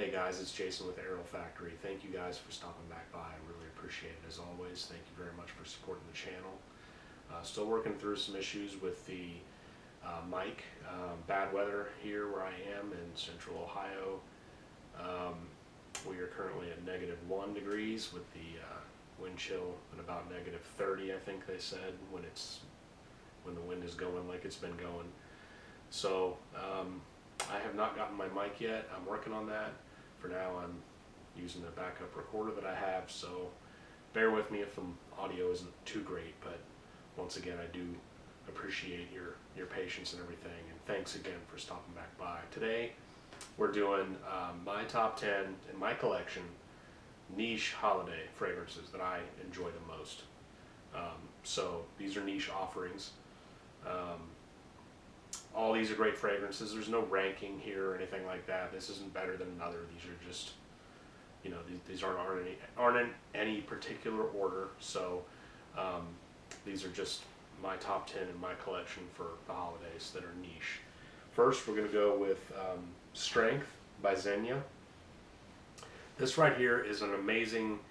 Hey guys, it's Jason with Aerial Factory. Thank you guys for stopping back by. I really appreciate it as always. Thank you very much for supporting the channel. Still working through some issues with the mic. Bad weather here where I am in central Ohio. We are currently at -1 degrees with the wind chill at about -30, I think they said, when the wind is going like it's been going. So I have not gotten my mic yet. I'm working on that. For now, I'm using a backup recorder that I have, so bear with me if the audio isn't too great, but once again, I do appreciate your patience and everything, and thanks again for stopping back by. Today, we're doing my top 10 in my collection niche holiday fragrances that I enjoy the most. So these are niche offerings. All these are great fragrances. There's no ranking here or anything like that. This isn't better than another. These are just, you know, these aren't in any particular order. So these are just my top 10 in my collection for the holidays that are niche. First, we're going to go with Strength by Zegna. This right here is an amazing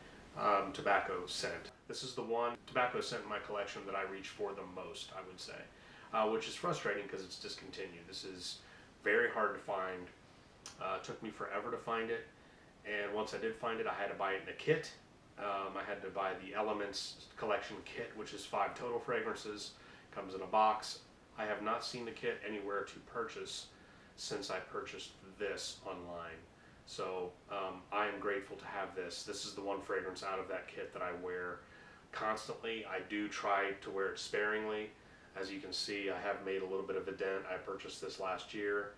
tobacco scent. This is the one tobacco scent in my collection that I reach for the most, I would say. Which is frustrating because it's discontinued. This is very hard to find. It took me forever to find it, and once I did find it, I had to buy it in a kit. I had to buy the Elements collection kit, which is 5 total fragrances. Comes in a box. I have not seen the kit anywhere to purchase since I purchased this online. So I am grateful to have this. This is the one fragrance out of that kit that I wear constantly. I do try to wear it sparingly. As you can see, I have made a little bit of a dent. I purchased this last year.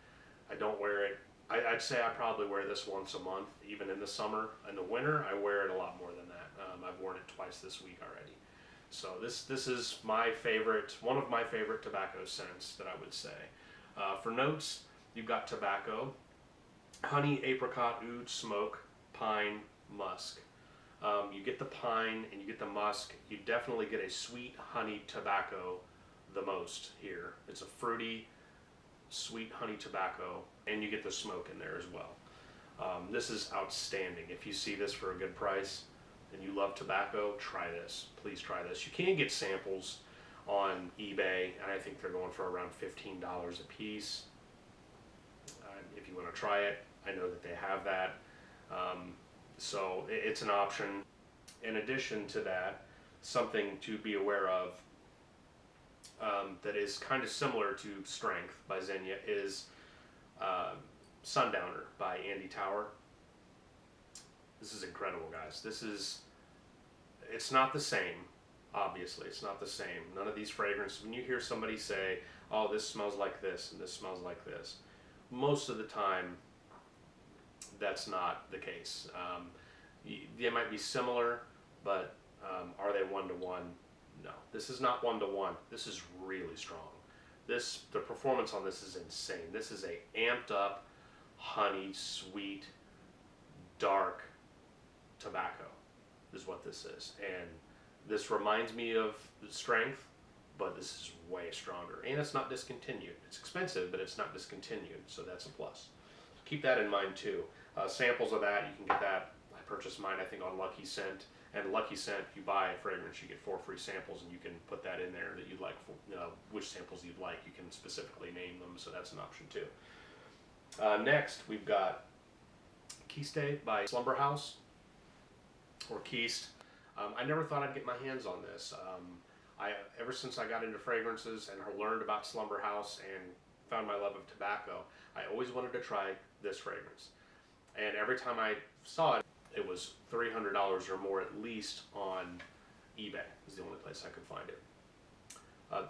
I don't wear it. I'd say I probably wear this once a month, even in the summer. In the winter, I wear it a lot more than that. I've worn it twice this week already. So this is my favorite, one of my favorite tobacco scents that I would say. For notes, you've got tobacco, honey, apricot, oud, smoke, pine, musk. You get the pine and you get the musk. You definitely get a sweet honey tobacco the most here. It's a fruity, sweet honey tobacco, and you get the smoke in there as well. This is outstanding. If you see this for a good price and you love tobacco, try this. Please try this. You can get samples on eBay, and I think they're going for around $15 a piece. If you want to try it, I know that they have that. So it's an option. In addition to that, something to be aware of that is kind of similar to Strength by Zegna is Sundowner by Andy Tower. This is incredible, guys. It's not the same, obviously. It's not the same. None of these fragrances, when you hear somebody say, oh, this smells like this and this smells like this, most of the time, that's not the case. They might be similar, but are they one-to-one? No, this is not one-to-one. This is really strong. The performance on this is insane. This is a amped up, honey, sweet, dark tobacco is what this is. And this reminds me of Strength, but this is way stronger. And it's not discontinued. It's expensive, but it's not discontinued, so that's a plus. Keep that in mind too. Samples of that, you can get that. I purchased mine, I think, on Lucky Scent. And Lucky Scent, if you buy a fragrance, you get 4 free samples, and you can put that in there that you'd like, which samples you'd like. You can specifically name them, so that's an option too. Next, we've got Kiste by Slumberhouse, or Kiste. I never thought I'd get my hands on this. Ever since I got into fragrances and learned about Slumberhouse and found my love of tobacco, I always wanted to try this fragrance. And every time I saw it, it was $300 or more at least on eBay. Is the only place I could find it.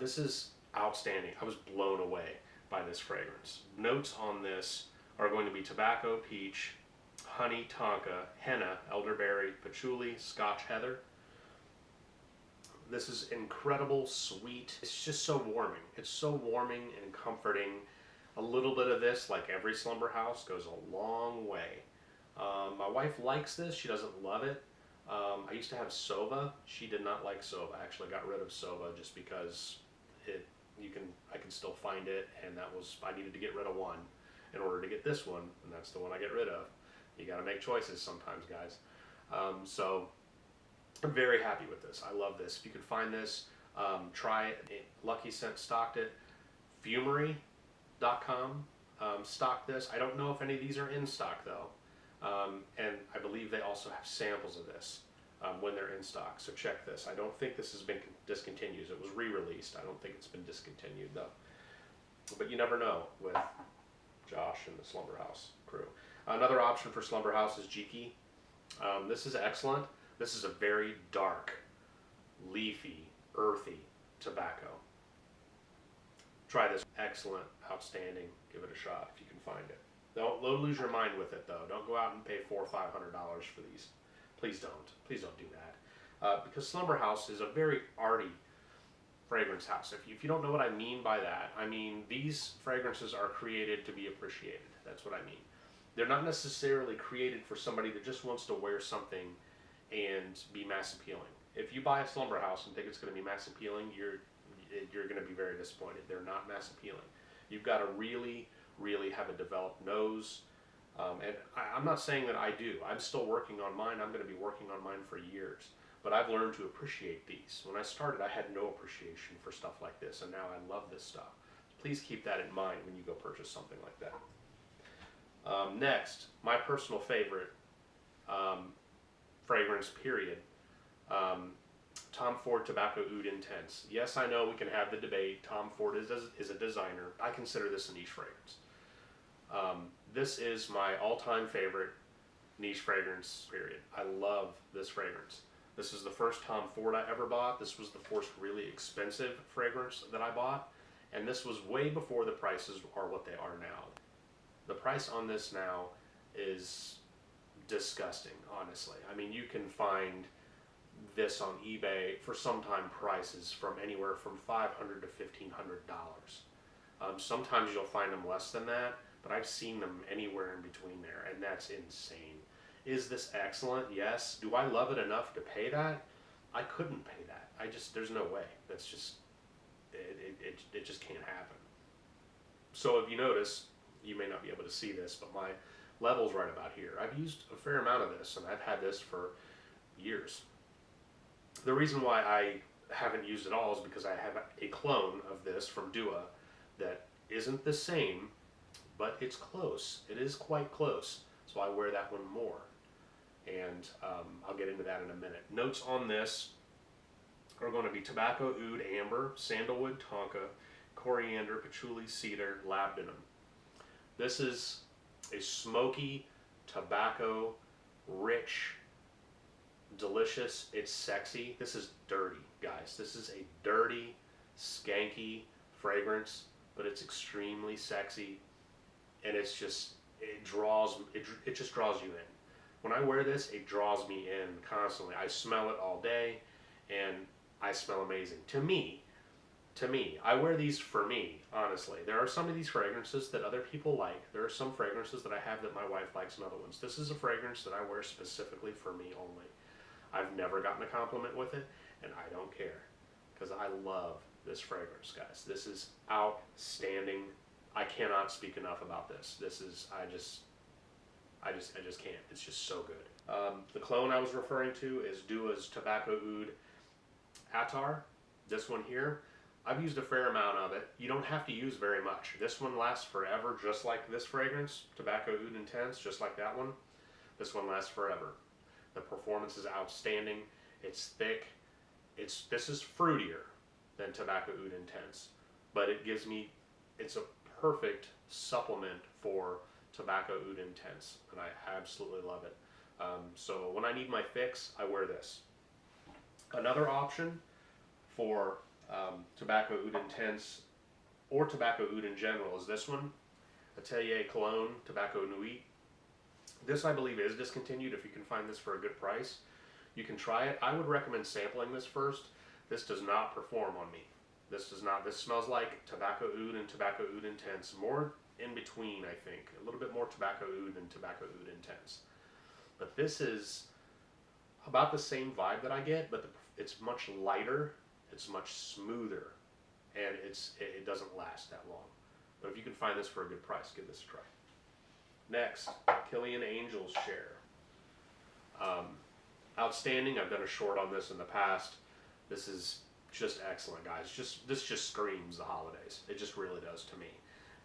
This is outstanding. I was blown away by this fragrance. Notes on this are going to be tobacco, peach, honey, tonka, henna, elderberry, patchouli, scotch heather. This is incredible, sweet. It's just so warming. It's so warming and comforting. A little bit of this, like every Slumberhouse, goes a long way. My wife likes this. She doesn't love it. I used to have Sova. She did not like Sova. I actually got rid of Sova just because I can still find it, and I needed to get rid of one in order to get this one, and that's the one I get rid of. You got to make choices sometimes, guys. So I'm very happy with this. I love this. If you could find this, try it. Lucky Scent stocked it. Fumery.com stocked this. I don't know if any of these are in stock though. And I believe they also have samples of this when they're in stock. So check this. I don't think this has been discontinued. It was re-released. I don't think it's been discontinued though. But you never know with Josh and the Slumberhouse crew. Another option for Slumberhouse is Jiki. This is excellent. This is a very dark, leafy, earthy tobacco. Try this. Excellent, outstanding. Give it a shot if you can find it. Don't lose your mind with it though. Don't go out and pay $400 or $500 for these. Please don't. Please don't do that. Because Slumberhouse is a very arty fragrance house. If you don't know what I mean by that, I mean these fragrances are created to be appreciated. That's what I mean. They're not necessarily created for somebody that just wants to wear something and be mass appealing. If you buy a Slumberhouse and think it's going to be mass appealing, you're going to be very disappointed. They're not mass appealing. You've got to really have a developed nose. And I'm not saying that I do. I'm still working on mine. I'm going to be working on mine for years. But I've learned to appreciate these. When I started, I had no appreciation for stuff like this, and now I love this stuff. Please keep that in mind when you go purchase something like that. Next, my personal favorite fragrance, period. Tom Ford Tobacco Oud Intense. Yes, I know we can have the debate. Tom Ford is a designer. I consider this a niche fragrance. This is my all-time favorite niche fragrance, period. I love this fragrance. This is the first Tom Ford I ever bought. This was the first really expensive fragrance that I bought. And this was way before the prices are what they are now. The price on this now is disgusting, honestly. I mean, you can find this on eBay for sometime prices from anywhere from $500 to $1,500. Sometimes you'll find them less than that, but I've seen them anywhere in between there, and that's insane. Is this excellent? Yes. Do I love it enough to pay that? I couldn't pay that. There's no way. That's just, it just can't happen. So if you notice, you may not be able to see this, but my level's right about here. I've used a fair amount of this, and I've had this for years. The reason why I haven't used it all is because I have a clone of this from Dua that isn't the same, but it's close. It is quite close, so I wear that one more. And I'll get into that in a minute. Notes on this are going to be tobacco, oud, amber, sandalwood, tonka, coriander, patchouli, cedar, labdanum. This is a smoky, tobacco, rich, delicious. It's sexy. This is dirty, guys. This is a dirty, skanky fragrance, but it's extremely sexy, and it's just it just draws you in. When I wear this, it draws me in constantly. I smell it all day, and I smell amazing. To me, I wear these for me, honestly. There are some of these fragrances that other people like. There are some fragrances that I have that my wife likes and other ones. This is a fragrance that I wear specifically for me only. I've never gotten a compliment with it, and I don't care, because I love this fragrance, guys. This is outstanding. I cannot speak enough about this. This is, I just can't. It's just so good. The clone I was referring to is Dua's Tobacco Oud Attar. This one here, I've used a fair amount of it. You don't have to use very much. This one lasts forever, just like this fragrance, Tobacco Oud Intense, just like that one. This one lasts forever. The performance is outstanding. It's thick. This is fruitier than Tobacco Oud Intense, but it's a perfect supplement for Tobacco Oud Intense, and I absolutely love it. So when I need my fix, I wear this. Another option for Tobacco Oud Intense or Tobacco Oud in general is this one, Atelier Cologne Tobacco Nuit. This, I believe, is discontinued. If you can find this for a good price, you can try it. I would recommend sampling this first. This does not perform on me. This does not. This smells like Tobacco Oud and Tobacco Oud Intense. More in between, I think. A little bit more Tobacco Oud than Tobacco Oud Intense. But this is about the same vibe that I get, but it's much lighter, it's much smoother, and it doesn't last that long. But if you can find this for a good price, give this a try. Next, Kilian Angel's Share. Outstanding. I've done a short on this in the past. This is just excellent, guys. This just screams the holidays. It just really does to me.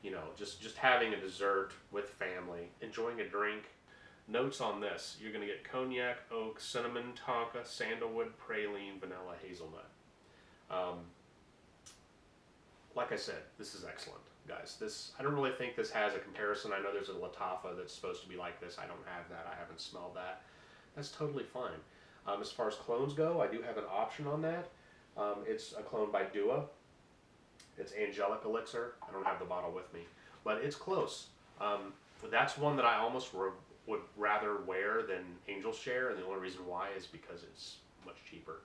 You know, just having a dessert with family, enjoying a drink. Notes on this: you're going to get cognac, oak, cinnamon, tonka, sandalwood, praline, vanilla, hazelnut. Like I said, this is excellent, guys. I don't really think this has a comparison. I know there's a Latafa that's supposed to be like this. I don't have that. I haven't smelled that. That's totally fine. As far as clones go, I do have an option on that. It's a clone by Dua. It's Angelic Elixir. I don't have the bottle with me, but it's close. That's one that I almost would rather wear than Angel's Share, and the only reason why is because it's much cheaper.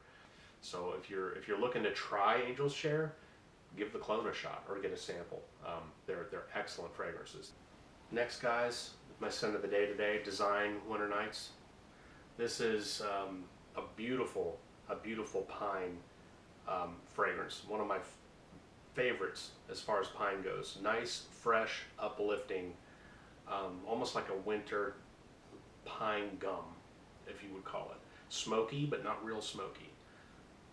So if you're looking to try Angel's Share, give the clone a shot or get a sample. They're excellent fragrances. Next, guys, my scent of the day today: Dasein Winter Nights. This is a beautiful pine fragrance. One of my favorites as far as pine goes. Nice, fresh, uplifting, almost like a winter pine gum, if you would call it. Smoky, but not real smoky.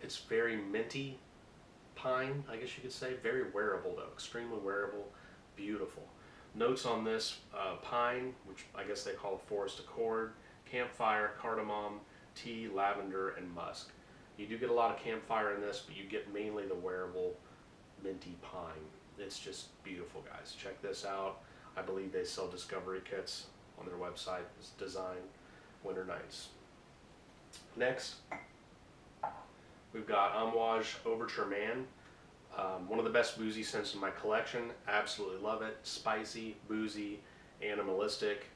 It's very minty pine, I guess you could say. Very wearable though, extremely wearable, beautiful. Notes on this: pine, which I guess they call forest accord, campfire, cardamom, tea, lavender, and musk. You do get a lot of campfire in this, but you get mainly the wearable minty pine. It's just beautiful, guys. Check this out. I believe they sell discovery kits on their website. It's Dasein Winter Nights. Next, we've got Amouage Overture Man. One of the best boozy scents in my collection. Absolutely love it. Spicy, boozy, animalistic.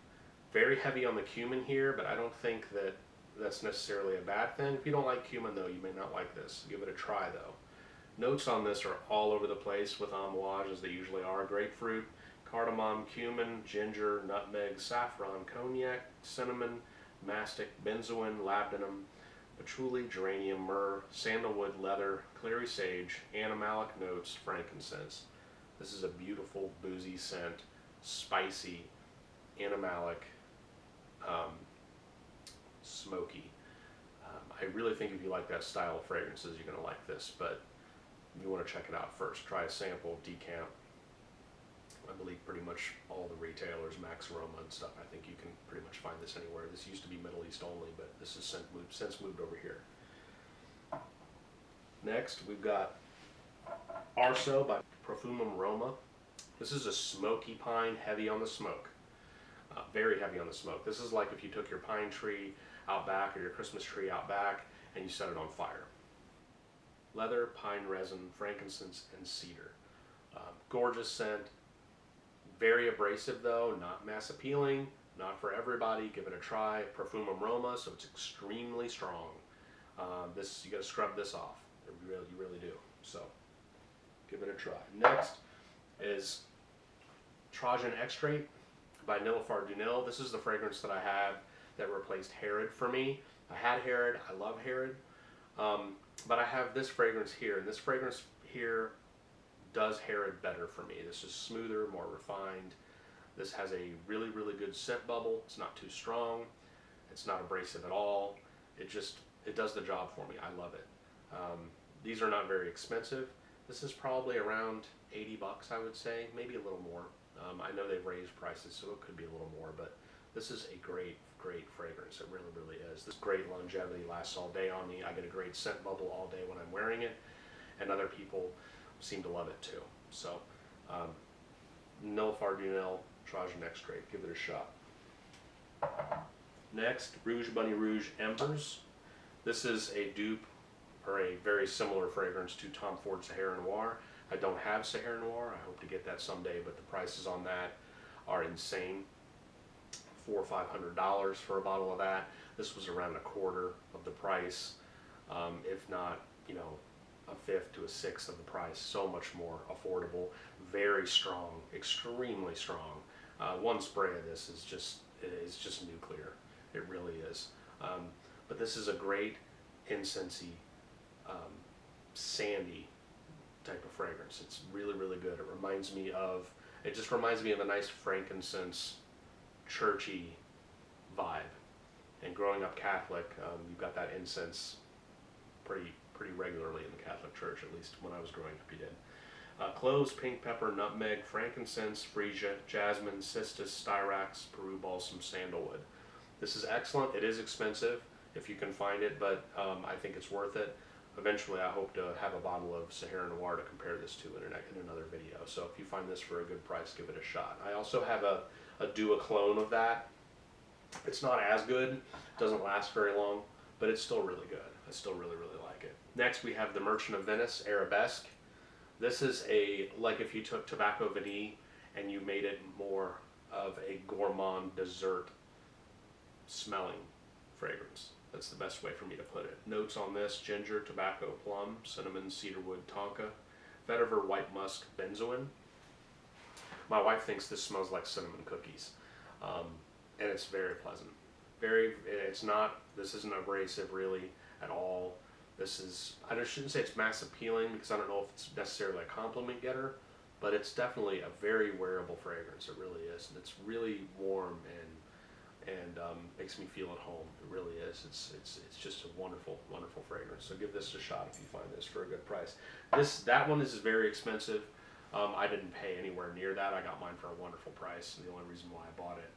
Very heavy on the cumin here, but I don't think that that's necessarily a bad thing. If you don't like cumin though, you may not like this. Give it a try though. Notes on this are all over the place with Amouage, as they usually are. Grapefruit, cardamom, cumin, ginger, nutmeg, saffron, cognac, cinnamon, mastic, benzoin, labdanum, patchouli, geranium, myrrh, sandalwood, leather, clary sage, animalic notes, frankincense. This is a beautiful boozy scent, spicy, animalic, smoky. I really think if you like that style of fragrances, you're going to like this, but you want to check it out first. Try a sample, decamp. I believe pretty much all the retailers, Max, Roma, and stuff, I think you can pretty much find this anywhere. This used to be Middle East only, but this has since moved over here. Next, we've got Arso by Profumum Roma. This is a smoky pine, heavy on the smoke. Very heavy on the smoke. This is like if you took your pine tree out back or your Christmas tree out back and you set it on fire. Leather, pine resin, frankincense, and cedar. Gorgeous scent. Very abrasive though, not mass appealing, not for everybody. Give it a try. Profumum Roma, so it's extremely strong. You got to scrub this off. You really do. So give it a try. Next is Trajan Extrait by Nilafar. This is the fragrance that I have that replaced Herod for me. I had Herod. I love Herod. But I have this fragrance here, and this fragrance here does Herod better for me. This is smoother, more refined. This has a really good scent bubble. It's not too strong. It's not abrasive at all. It does the job for me. I love it. These are not very expensive. This is probably around 80 bucks, I would say, maybe a little more. I know they've raised prices, so it could be a little more, but this is a great fragrance. It really is. This great longevity, lasts all day on me. I get a great scent bubble all day when I'm wearing it, and other people seem to love it too. So, Nilafar Trajan Extrait. Give it a shot. Next, Rouge Bunny Rouge Embers. This is a dupe or a very similar fragrance to Tom Ford Sahara Noir. I don't have Sahara Noir. I hope to get that someday, but the prices on that are insane. $400 or $500 for a bottle of that. This was around a quarter of the price, if not, a fifth to a sixth of the price. So much more affordable. Very strong, extremely strong. One spray of this is just nuclear. It really is. But this is a great incensey, sandy type of fragrance. It's really good. It just reminds me of a nice frankincense churchy vibe. And growing up Catholic, you've got that incense pretty regularly in the Catholic Church, at least when I was growing up, you did. Cloves, pink pepper, nutmeg, frankincense, freesia, jasmine, cistus, styrax, Peru balsam, sandalwood. This is excellent. It is expensive if you can find it, but I think it's worth it. Eventually, I hope to have a bottle of Sahara Noir to compare this to in another video. So if you find this for a good price, give it a shot. I also have a Dua clone of that. It's not as good, doesn't last very long, but it's still really good. I still really like it. Next, we have the Merchant of Venice Arabesque. This is like if you took Tobacco Vanille and you made it more of a gourmand dessert smelling fragrance. That's the best way for me to put it. Notes on this: ginger, tobacco, plum, cinnamon, cedarwood, tonka, vetiver, white musk, benzoin. My wife thinks this smells like cinnamon cookies, and it's very pleasant. This isn't abrasive really at all. I shouldn't say it's mass appealing because I don't know if it's necessarily a compliment getter, but it's definitely a very wearable fragrance. It really is, and it's really warm and makes me feel at home. It really is. It's just a wonderful fragrance. So give this a shot if you find this for a good price. That one is very expensive. I didn't pay anywhere near that. I got mine for a wonderful price, and the only reason why I bought it.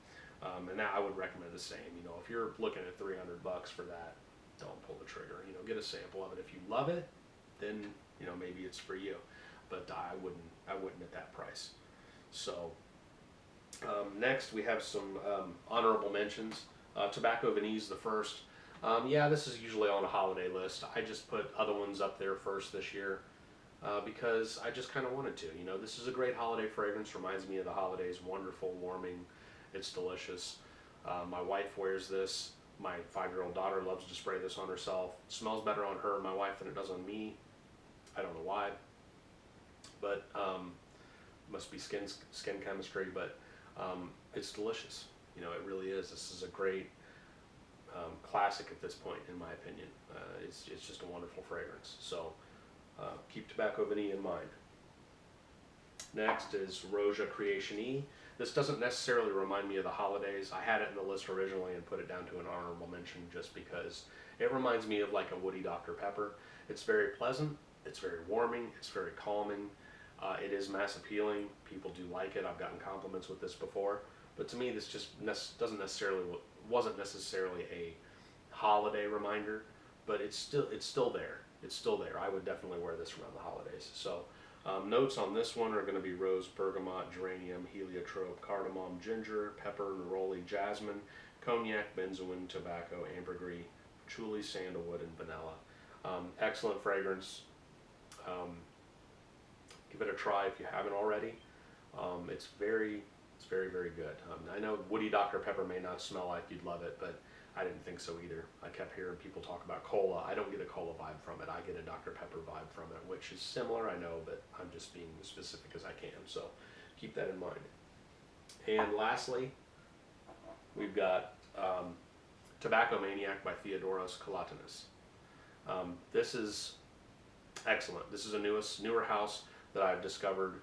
And I would recommend the same. You know, if you're looking at $300 for that, don't pull the trigger. You know, get a sample of it. If you love it, then you know maybe it's for you. But I wouldn't at that price. So next we have some honorable mentions. Tobacco Vanille is the first. Yeah, this is usually on a holiday list. I just put other ones up there first this year because I just kind of wanted to. You know, this is a great holiday fragrance. Reminds me of the holidays. Wonderful, warming. It's delicious. My wife wears this. My 5-year-old daughter loves to spray this on herself. It smells better on her and my wife than it does on me. I don't know why, but must be skin chemistry. But it's delicious. You know, it really is. This is a great classic at this point, in my opinion. It's just a wonderful fragrance. So keep Tobacco Vanille in mind. Next is Roja Creation E. This doesn't necessarily remind me of the holidays. I had it in the list originally and put it down to an honorable mention just because it reminds me of like a woody Dr. Pepper. It's very pleasant, it's very warming, it's very calming. It is mass appealing. People do like it. I've gotten compliments with this before. But to me, this just wasn't necessarily a holiday reminder, but it's still there. It's still there. I would definitely wear this around the holidays. So notes on this one are going to be rose, bergamot, geranium, heliotrope, cardamom, ginger, pepper, neroli, jasmine, cognac, benzoin, tobacco, ambergris, patchouli, sandalwood, and vanilla. Excellent fragrance. Give it a try if you haven't already. It's very good. I know woody Dr. Pepper may not smell like you'd love it, but I didn't think so either. I kept hearing people talk about cola. I don't get a cola vibe from it. I get a Dr. Pepper vibe from it, which is similar, I know, but I'm just being as specific as I can. So keep that in mind. And lastly, we've got Tobacco Maniac by Theodoros Kalotinis. This is excellent. This is a newer house that I've discovered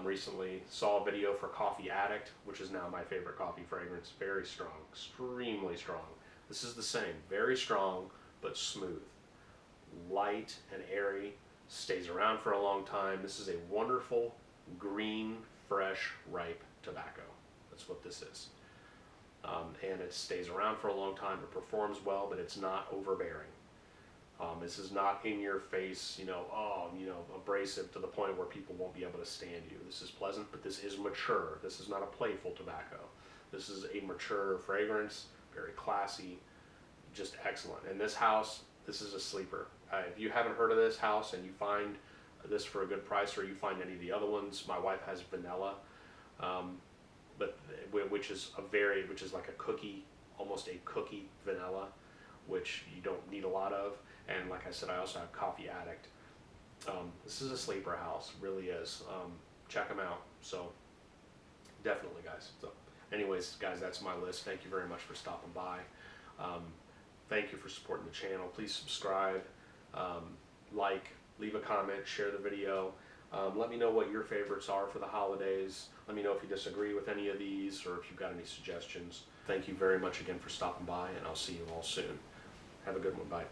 recently. Saw a video for Coffee Addict, which is now my favorite coffee fragrance. Very strong, extremely strong. This is the same, very strong but smooth, light and airy, stays around for a long time. This is a wonderful green, fresh, ripe tobacco. That's what this is. And it stays around for a long time. It performs well, but it's not overbearing. This is not in your face, abrasive to the point where people won't be able to stand you. This is pleasant, but this is mature. This is not a playful tobacco. This is a mature fragrance, very classy, just excellent. And this house, this is a sleeper. If you haven't heard of this house and you find this for a good price, or you find any of the other ones, my wife has vanilla, which is like a cookie, almost a cookie vanilla, which you don't need a lot of. And like I said, I also have Coffee Addict. This is a sleeper house, really is. Check them out. So definitely, guys. So anyways, guys, that's my list. Thank you very much for stopping by. Thank you for supporting the channel. Please subscribe, like, leave a comment, share the video. Let me know what your favorites are for the holidays. Let me know if you disagree with any of these or if you've got any suggestions. Thank you very much again for stopping by, and I'll see you all soon. Have a good one. Bye.